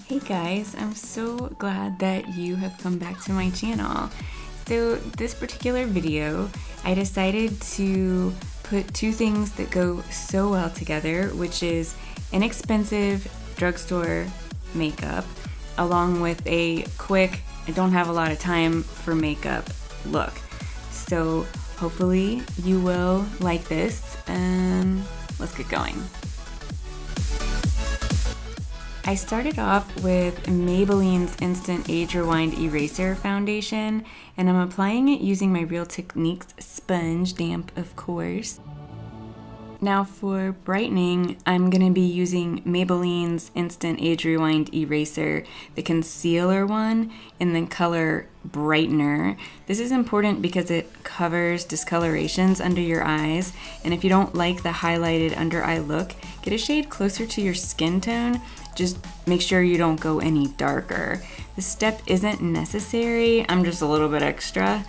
Hey guys, I'm so glad that you have come back to my channel. So this particular video, I decided to put two things that go so well together, which is inexpensive drugstore makeup along with a quick, I don't have a lot of time for makeup look. So hopefully you will like this, and let's get going. I started off with Maybelline's Instant Age Rewind Eraser Foundation, and I'm applying it using my Real Techniques sponge, damp of course. Now for brightening, I'm going to be using Maybelline's Instant Age Rewind Eraser, the concealer one, in the color Brightener. This is important because it covers discolorations under your eyes, and if you don't like the highlighted under eye look, get a shade closer to your skin tone. Just make sure you don't go any darker. This step isn't necessary, I'm just a little bit extra.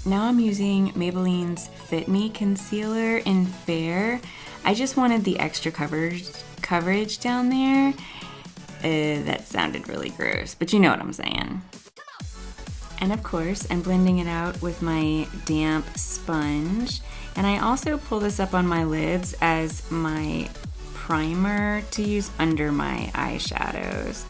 Now I'm using Maybelline's Fit Me Concealer in Fair. I just wanted the extra coverage down there. That sounded really gross, but you know what I'm saying. And of course, I'm blending it out with my damp sponge. And I also pull this up on my lids as my primer to use under my eyeshadows.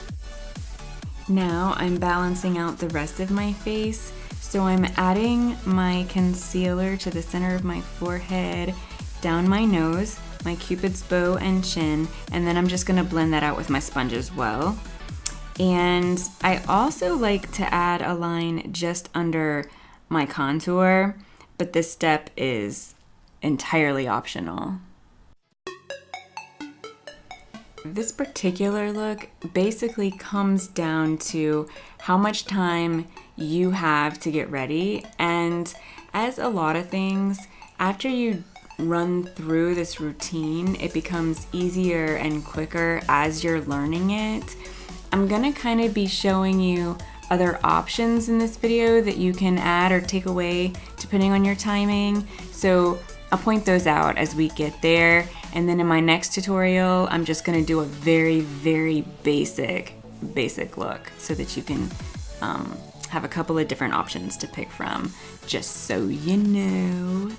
Now I'm balancing out the rest of my face. So I'm adding my concealer to the center of my forehead, down my nose, my cupid's bow and chin, and then I'm just gonna blend that out with my sponge as well. And I also like to add a line just under my contour, but this step is entirely optional. This particular look basically comes down to how much time you have to get ready, and as a lot of things, after you run through this routine, it becomes easier and quicker as you're learning it. I'm gonna kind of be showing you other options in this video that you can add or take away depending on your timing. So I'll point those out as we get there. And then in my next tutorial, I'm just gonna do a very, very basic look so that you can have a couple of different options to pick from, just so you know.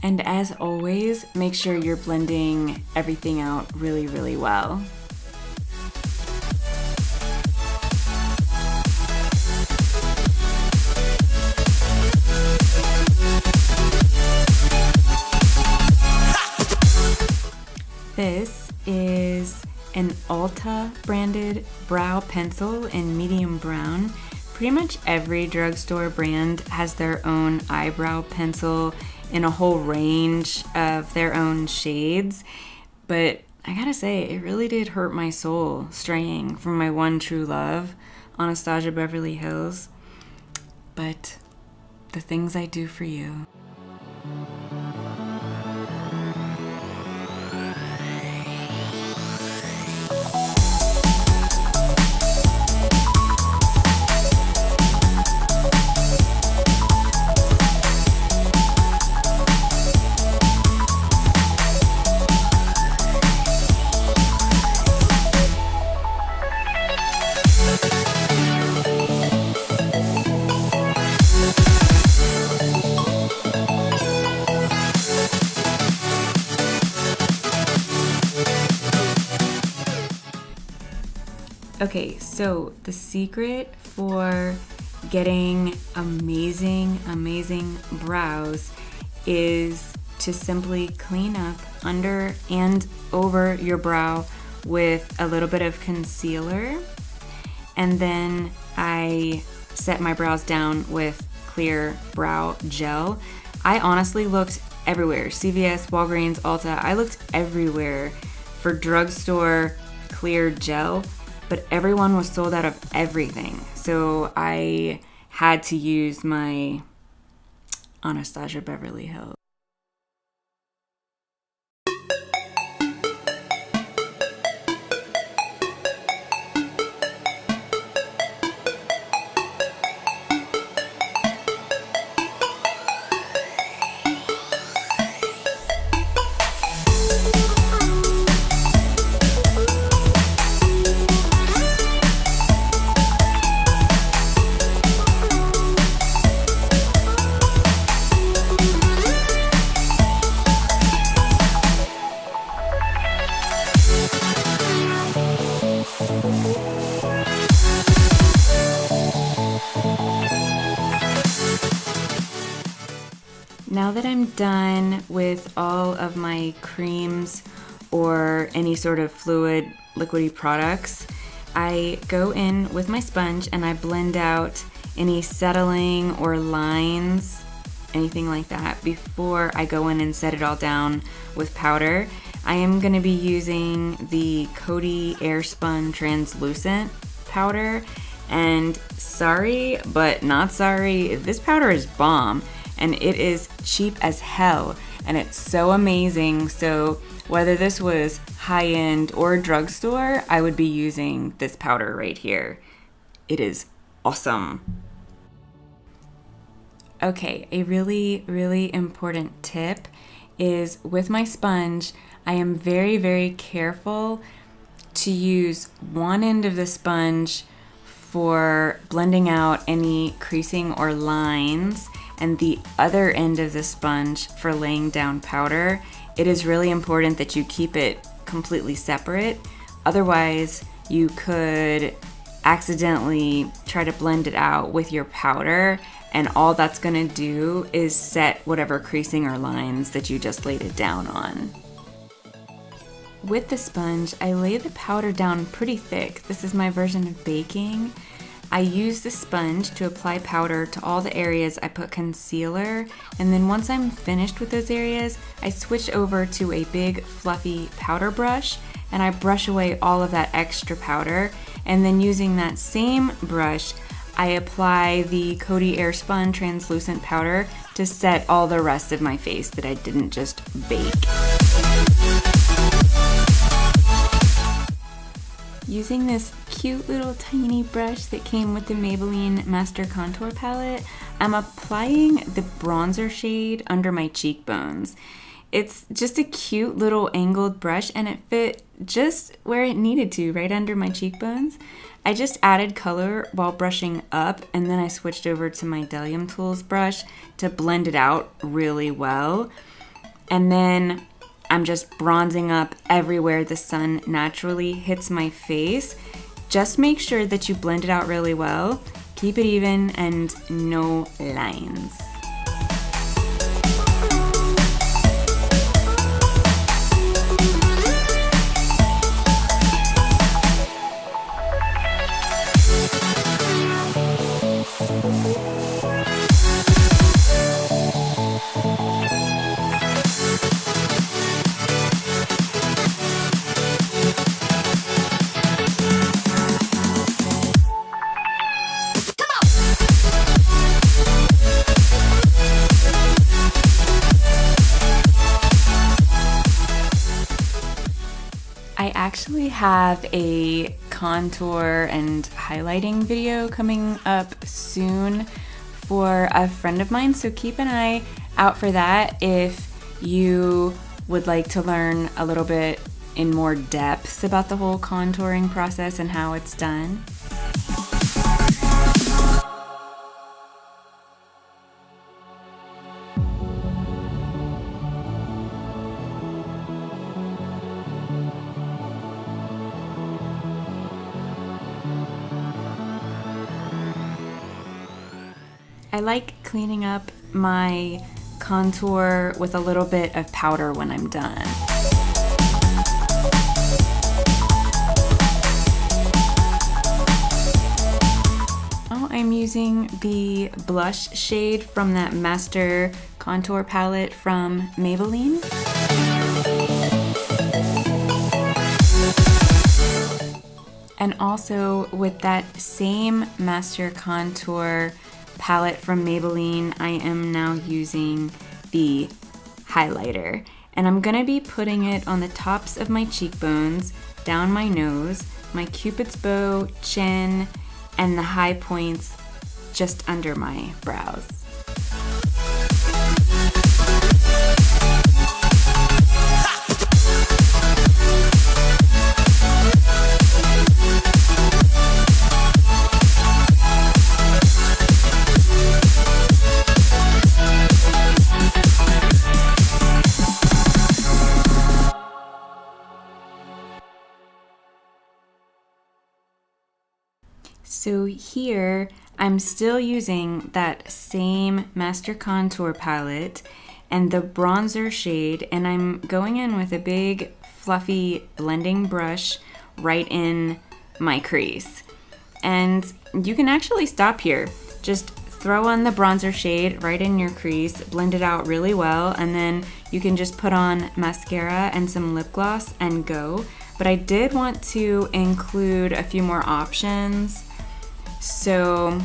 And as always, make sure you're blending everything out really, really well. This is an Ulta branded brow pencil in medium brown. Pretty much every drugstore brand has their own eyebrow pencil in a whole range of their own shades, but I gotta say, it really did hurt my soul straying from my one true love, Anastasia Beverly Hills. But the things I do for you. Okay, so the secret for getting amazing brows is to simply clean up under and over your brow with a little bit of concealer. And then I set my brows down with clear brow gel. I honestly looked everywhere, CVS, Walgreens, Ulta. I looked everywhere for drugstore clear gel, but everyone was sold out of everything. So I had to use my Anastasia Beverly Hills. Now that I'm done with all of my creams or any sort of fluid, liquidy products, I go in with my sponge and I blend out any settling or lines, anything like that, before I go in and set it all down with powder. I am going to be using the Coty Airspun translucent powder, and sorry but not sorry, this powder is bomb and it is cheap as hell and it's so amazing. So whether this was high-end or drugstore, I would be using this powder right here. It is awesome. Okay, a really, really important tip is with my sponge, I am very, very careful to use one end of the sponge for blending out any creasing or lines and the other end of the sponge for laying down powder. It is really important that you keep it completely separate. Otherwise, you could accidentally try to blend it out with your powder, and all that's gonna do is set whatever creasing or lines that you just laid it down on. With the sponge, I lay the powder down pretty thick. This is my version of baking. I use the sponge to apply powder to all the areas I put concealer, and then once I'm finished with those areas, I switch over to a big fluffy powder brush and I brush away all of that extra powder, and then using that same brush, I apply the Coty Airspun translucent powder to set all the rest of my face that I didn't just bake. Using this cute little tiny brush that came with the Maybelline Master Contour Palette, I'm applying the bronzer shade under my cheekbones. It's just a cute little angled brush and it fit just where it needed to, right under my cheekbones. I just added color while brushing up, and then I switched over to my Delium Tools brush to blend it out really well. And then I'm just bronzing up everywhere the sun naturally hits my face. Just make sure that you blend it out really well. Keep it even and no lines. I actually have a contour and highlighting video coming up soon for a friend of mine, so keep an eye out for that if you would like to learn a little bit in more depth about the whole contouring process and how it's done. I like cleaning up my contour with a little bit of powder when I'm done. I'm using the blush shade from that Master Contour Palette from Maybelline. And also with that same Master Contour palette from Maybelline, I am now using the highlighter. And I'm gonna be putting it on the tops of my cheekbones, down my nose, my cupid's bow, chin, and the high points just under my brows. So here, I'm still using that same Master Contour palette and the bronzer shade, and I'm going in with a big fluffy blending brush right in my crease. And you can actually stop here. Just throw on the bronzer shade right in your crease, blend it out really well, and then you can just put on mascara and some lip gloss and go. But I did want to include a few more options, so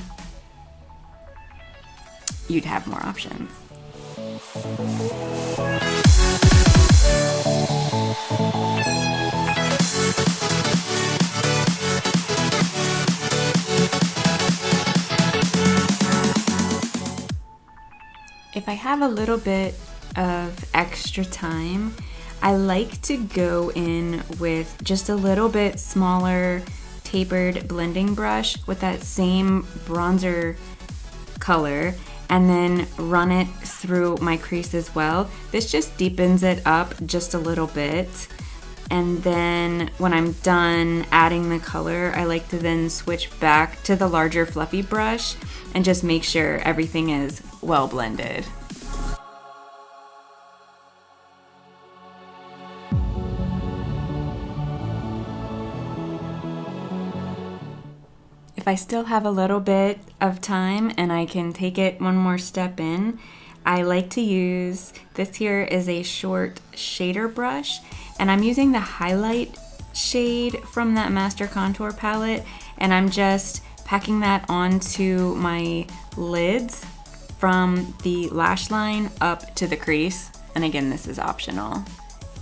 you'd have more options. If I have a little bit of extra time, I like to go in with just a little bit smaller tapered blending brush with that same bronzer color and then run it through my crease as well. This just deepens it up just a little bit. And then when I'm done adding the color, I like to then switch back to the larger fluffy brush and just make sure everything is well blended. If I still have a little bit of time and I can take it one more step in, I like to use, this here is a short shader brush, and I'm using the highlight shade from that Master Contour palette, and I'm just packing that onto my lids from the lash line up to the crease. And again, this is optional.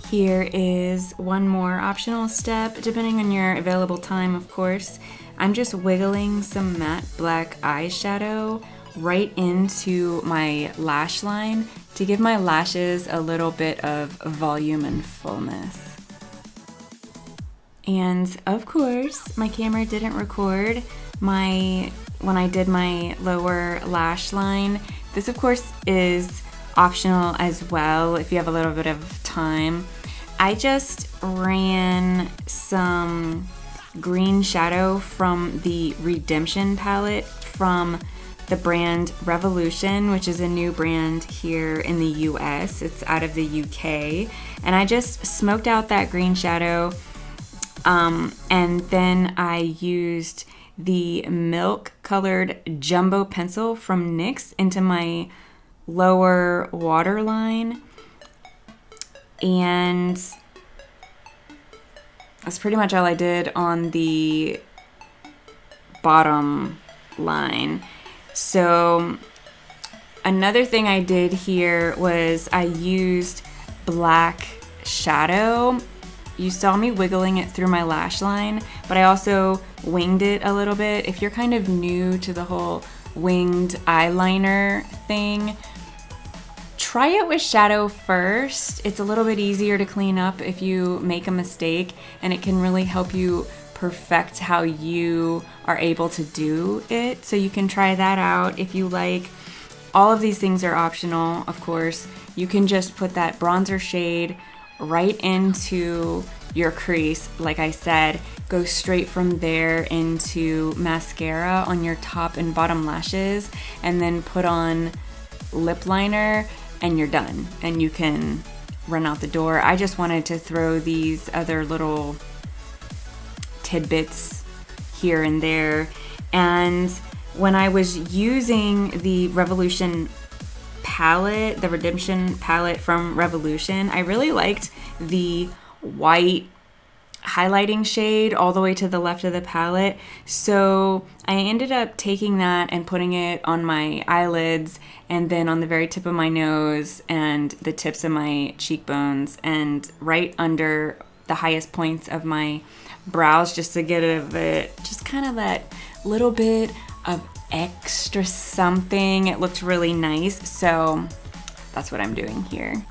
Here is one more optional step, depending on your available time, of course. I'm just wiggling some matte black eyeshadow right into my lash line to give my lashes a little bit of volume and fullness. And of course, my camera didn't record when I did my lower lash line. This of course is optional as well if you have a little bit of time. I just ran some green shadow from the Redemption palette from the brand Revolution, which is a new brand here in the US. It's out of the UK. And I just smoked out that green shadow, and then I used the milk colored jumbo pencil from NYX into my lower waterline, and that's pretty much all I did on the bottom line. So another thing I did here was I used black shadow. You saw me wiggling it through my lash line, but I also winged it a little bit. If you're kind of new to the whole winged eyeliner thing, try it with shadow first. It's a little bit easier to clean up if you make a mistake, and it can really help you perfect how you are able to do it. So you can try that out if you like. All of these things are optional, of course. You can just put that bronzer shade right into your crease. Like I said, go straight from there into mascara on your top and bottom lashes, and then put on lip liner, and you're done. And you can run out the door. I just wanted to throw these other little tidbits here and there. And when I was using the Revolution palette, the Redemption palette from Revolution, I really liked the white highlighting shade all the way to the left of the palette. So I ended up taking that and putting it on my eyelids, and then on the very tip of my nose and the tips of my cheekbones, and right under the highest points of my brows, just to get a bit, just kind of that little bit of extra something. It looked really nice, so that's what I'm doing here.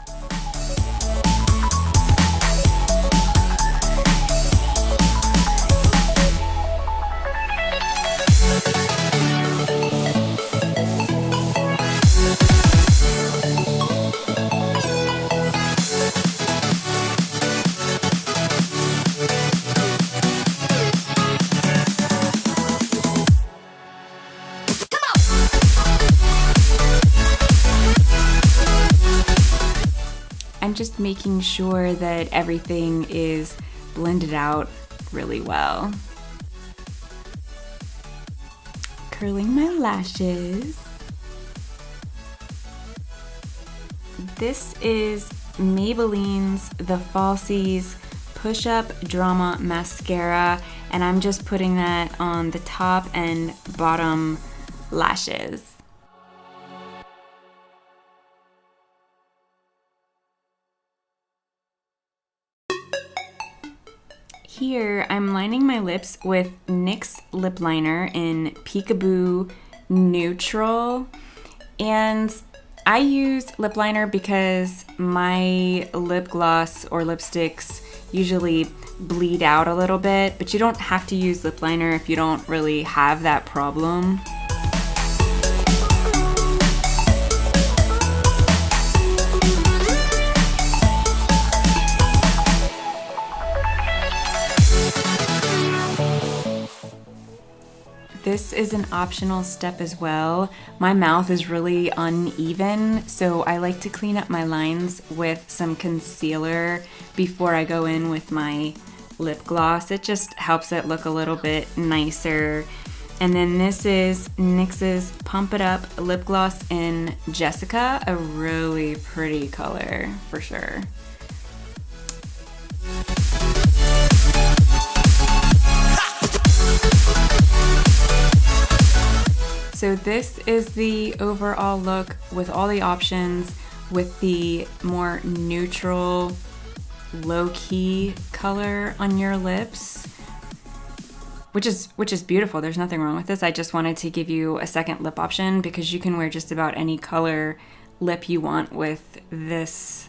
I'm just making sure that everything is blended out really well. Curling my lashes. This is Maybelline's The Falsies Push Up Drama Mascara, and I'm just putting that on the top and bottom lashes. Here, I'm lining my lips with NYX lip liner in Peekaboo Neutral, and I use lip liner because my lip gloss or lipsticks usually bleed out a little bit, but you don't have to use lip liner if you don't really have that problem. This is an optional step as well. My mouth is really uneven, so I like to clean up my lines with some concealer before I go in with my lip gloss. It just helps it look a little bit nicer. And then this is NYX's Pump It Up lip gloss in Jessica, a really pretty color for sure. So this is the overall look with all the options, with the more neutral, low-key color on your lips, which is beautiful. There's nothing wrong with this. I just wanted to give you a second lip option because you can wear just about any color lip you want with these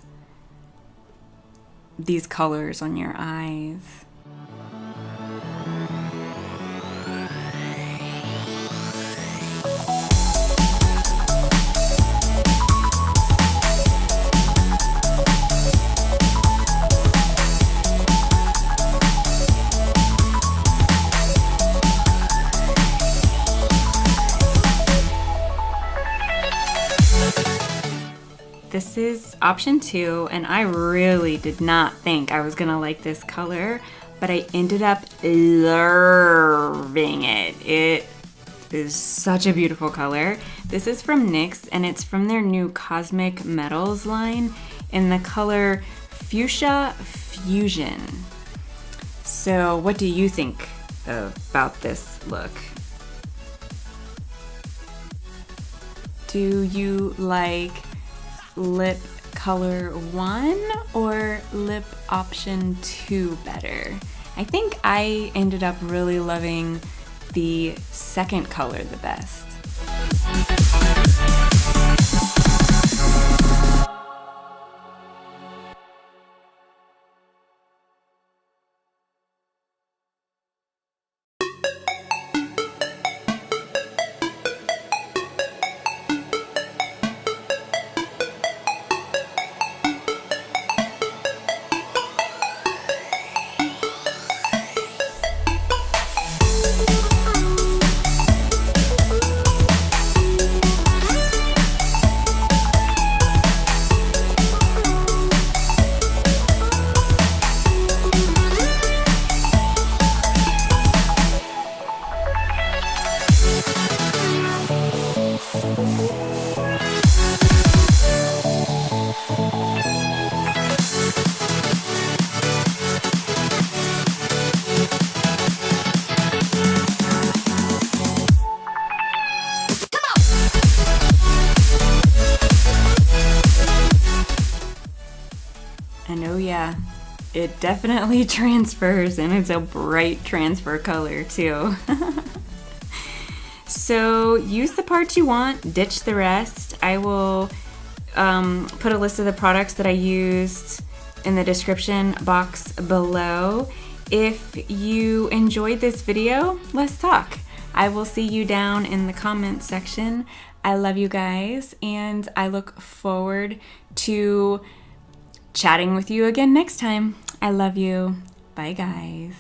colors on your eyes. This is option 2, and I really did not think I was gonna like this color, but I ended up loving it. It is such a beautiful color. This is from NYX, and it's from their new Cosmic Metals line in the color Fuchsia Fusion. So what do you think about this look? Do you like lip color 1 or lip option 2 better? I think I ended up really loving the second color the best. And oh yeah, it definitely transfers, and it's a bright transfer color too. So use the parts you want, ditch the rest. I will put a list of the products that I used in the description box below. If you enjoyed this video, let's talk. I will see you down in the comment section. I love you guys, and I look forward to chatting with you again next time. I love you. Bye, guys.